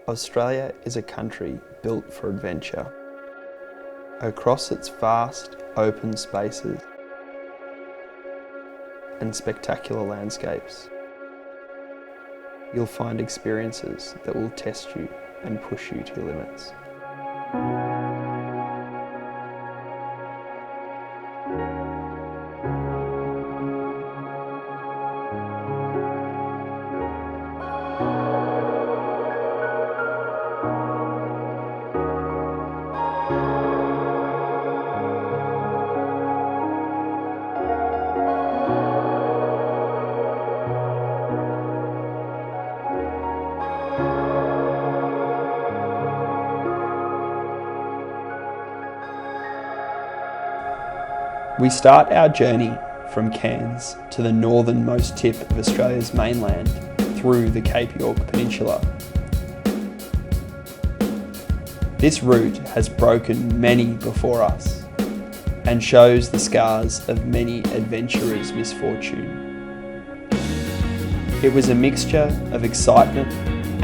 Australia is a country built for adventure. Across its vast, open spaces and spectacular landscapes, you'll find experiences that will test you and push you to your limits. We start our journey from Cairns to the northernmost tip of Australia's mainland through the Cape York Peninsula. This route has broken many before us and shows the scars of many adventurers' misfortune. It was a mixture of excitement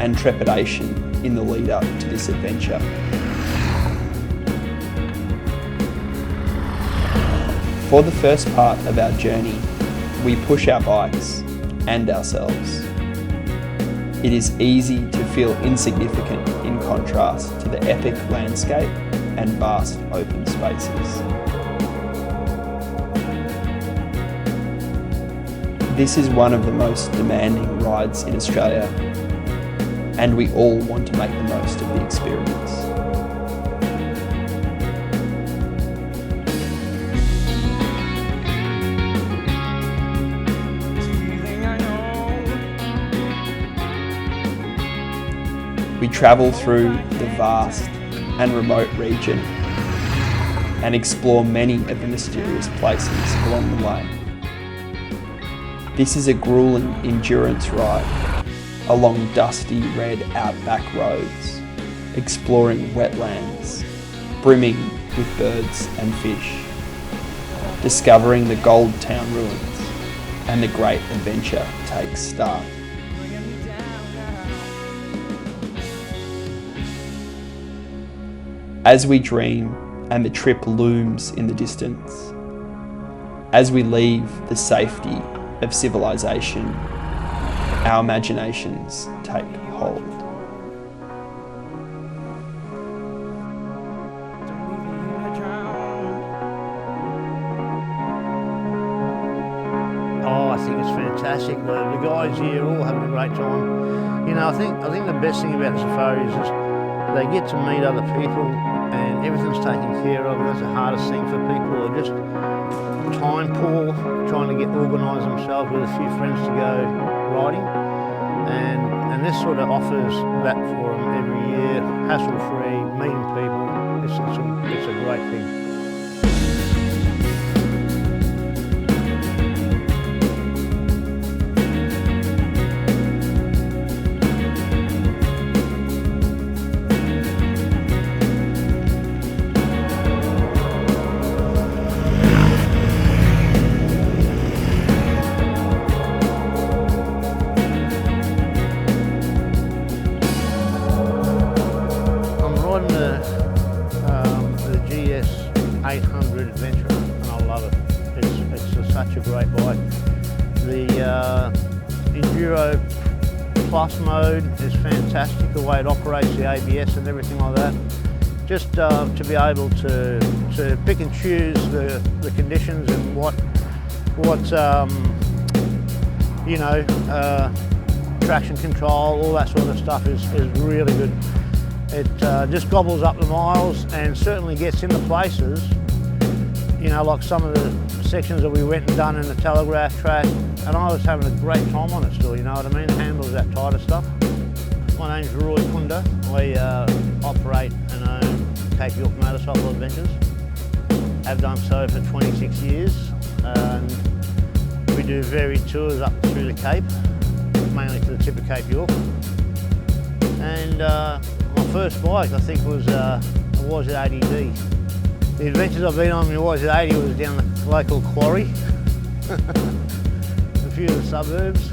and trepidation in the lead up to this adventure. For the first part of our journey, we push our bikes and ourselves. It is easy to feel insignificant in contrast to the epic landscape and vast open spaces. This is one of the most demanding rides in Australia, and we all want to make the most of the experience. We travel through the vast and remote region and explore many of the mysterious places along the way. This is a grueling endurance ride along dusty red outback roads, exploring wetlands, brimming with birds and fish, discovering the gold town ruins, and the great adventure takes start. As we dream and the trip looms in the distance, as we leave the safety of civilization, our imaginations take hold. Oh, I think it's fantastic. The guys here are all having a great time. You know, I think the best thing about the safari is just they get to meet other people and everything's taken care of. That's the hardest thing for people who are just time poor, trying to get organised themselves with a few friends to go riding. And this sort of offers that for them every year, hassle-free, meeting people. It's a great thing. The GS 800 Adventure, and I love it. It's such a great bike. The Enduro Plus mode is fantastic, the way it operates, the ABS and everything like that. Just to be able to pick and choose the conditions and what traction control, all that sort of stuff is really good. It just gobbles up the miles and certainly gets into places, you know, like some of the sections that we went and done in the Telegraph track, and I was having a great time on it still, you know what I mean? It handles that tighter stuff. My name's Roy Kunda. I operate and own Cape York Motorcycle Adventures. Have done so for 26 years, and we do varied tours up through the Cape, mainly to the tip of Cape York. And my first bike, I think, was a YZ 80D. The adventures I've been on my YZ 80 was down the local quarry, a few of the suburbs,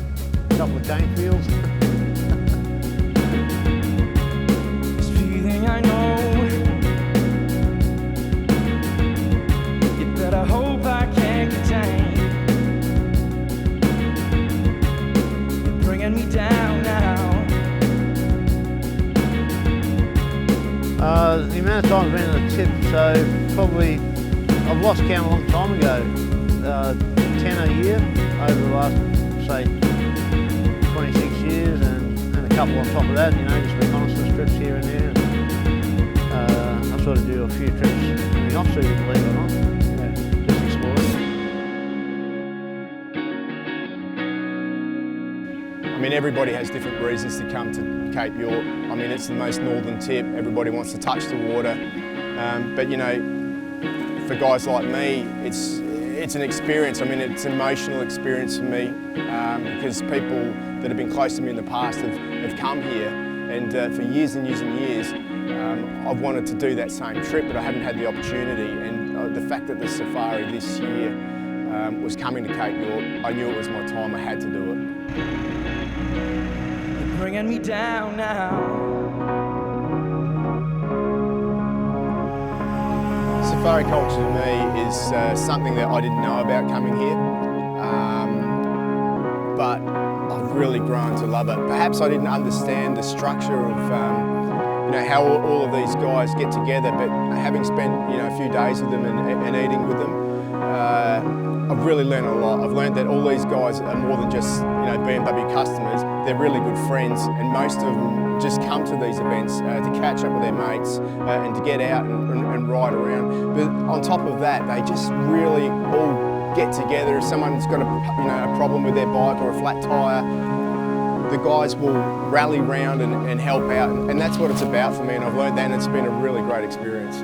a couple of cane fields. The amount of times I've been in the tip, so probably, I've lost count a long time ago, 10 a year over the last, say, 26 years, and a couple on top of that, you know, just reconnaissance trips here and there. And, I sort of do a few trips in the off-season, believe it or not, yeah, just exploring. I mean, everybody has different reasons to come to Cape York. I mean, it's the most northern tip. Everybody wants to touch the water. But you know, for guys like me, it's an experience. I mean, it's an emotional experience for me because people that have been close to me in the past have come here. And for years and years and years, I've wanted to do that same trip, but I haven't had the opportunity. And the fact that the safari this year was coming to Cape York, I knew it was my time. I had to do it. You're bringing me down now. Safari culture to me is something that I didn't know about coming here, but I've really grown to love it. Perhaps I didn't understand the structure of you know, how all of these guys get together, but having spent, you know, a few days with them and eating with them, I've really learned a lot. I've learned that all these guys are more than just, you know, BMW customers. They're really good friends, and most of them just come to these events to catch up with their mates and to get out and ride around. But on top of that, they just really all get together. If someone's got a problem with their bike or a flat tyre, the guys will rally round and help out, and that's what it's about for me, and I've learned that, and it's been a really great experience.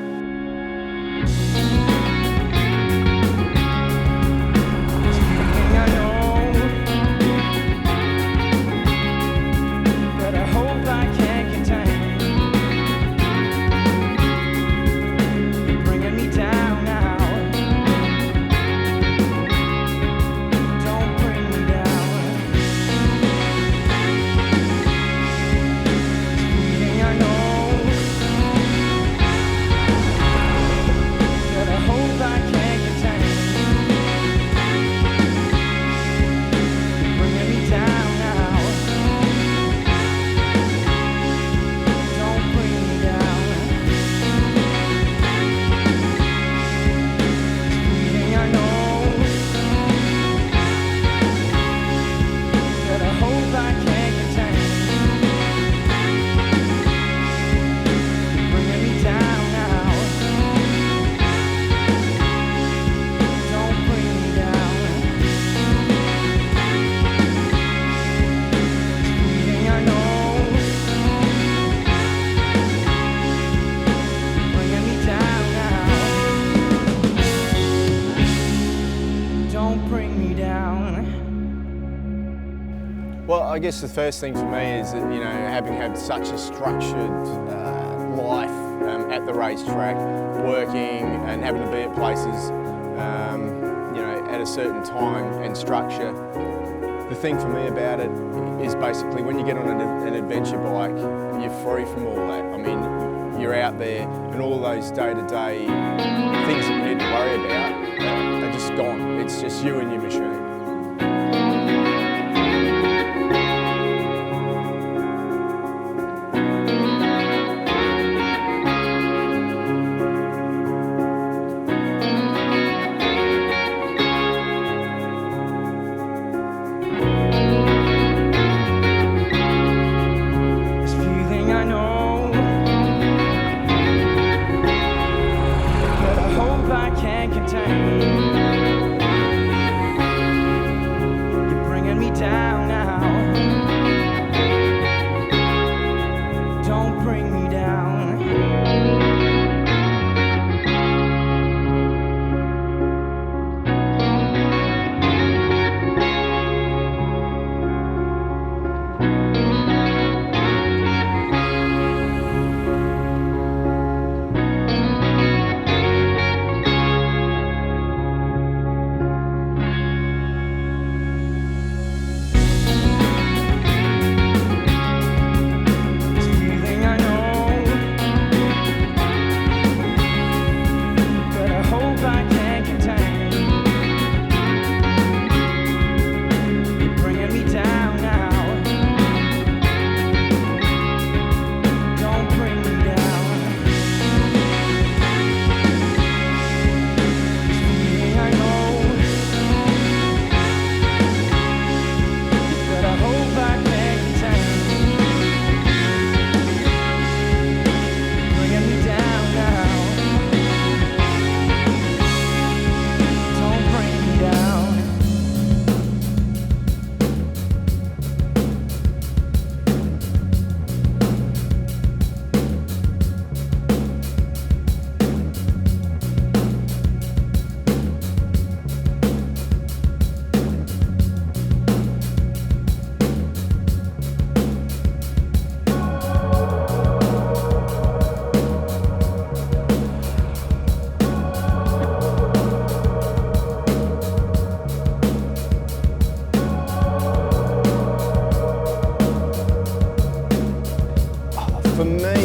Well, I guess the first thing for me is that, you know, having had such a structured life at the racetrack, working and having to be at places, you know, at a certain time and structure. The thing for me about it is basically when you get on an adventure bike, you're free from all that. I mean, you're out there and all those day-to-day things that you need to worry about are just gone. It's just you and your machine.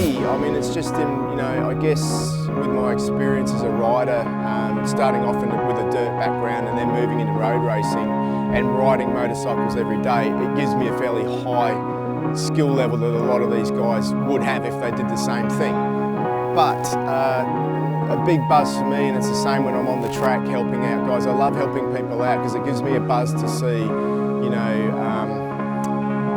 me, I mean, it's just in, you know, I guess with my experience as a rider, starting off with a dirt background and then moving into road racing and riding motorcycles every day, it gives me a fairly high skill level that a lot of these guys would have if they did the same thing. But a big buzz for me, and it's the same when I'm on the track helping out guys. I love helping people out because it gives me a buzz to see, you know,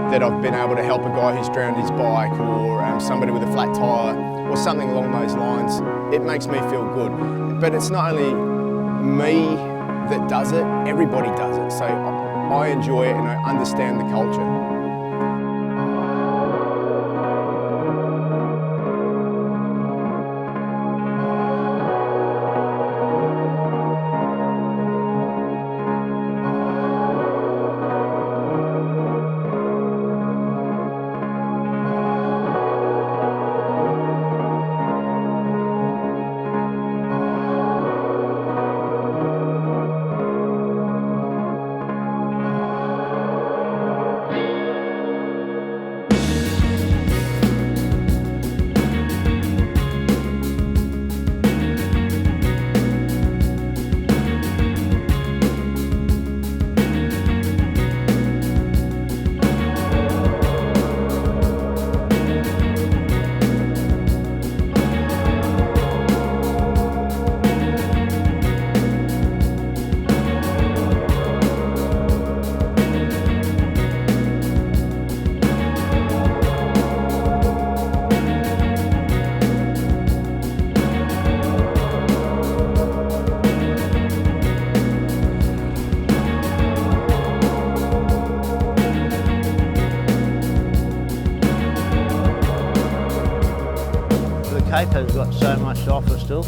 that I've been able to help a guy who's drowned his bike, or somebody with a flat tyre, or something along those lines. It makes me feel good. But it's not only me that does it, everybody does it. So I enjoy it and I understand the culture. Cape has got so much to offer still.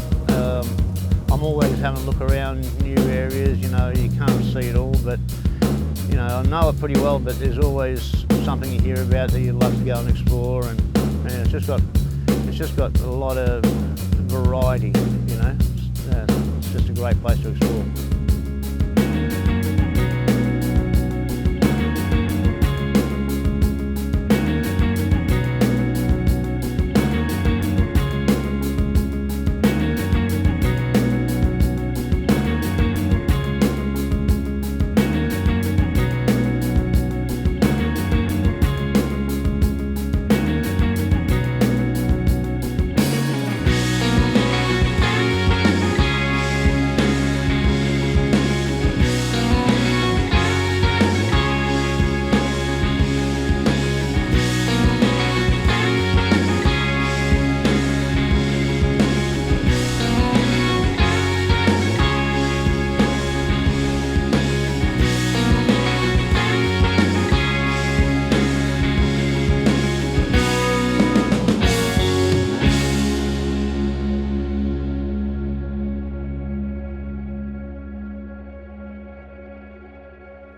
I'm always having a look around new areas, you know, you can't see it all, but you know, I know it pretty well, but there's always something you hear about that you'd love to go and explore, and it's just got a lot of variety, you know. It's just a great place to explore.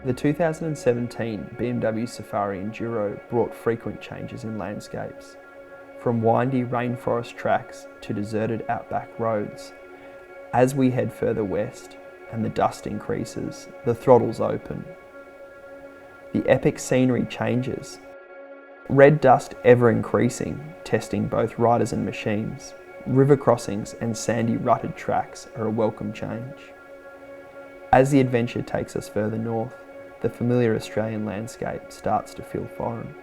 The 2017 BMW Safari Enduro brought frequent changes in landscapes, from windy rainforest tracks to deserted outback roads. As we head further west and the dust increases, the throttles open. The epic scenery changes. Red dust ever increasing, testing both riders and machines. River crossings and sandy rutted tracks are a welcome change. As the adventure takes us further north, the familiar Australian landscape starts to feel foreign.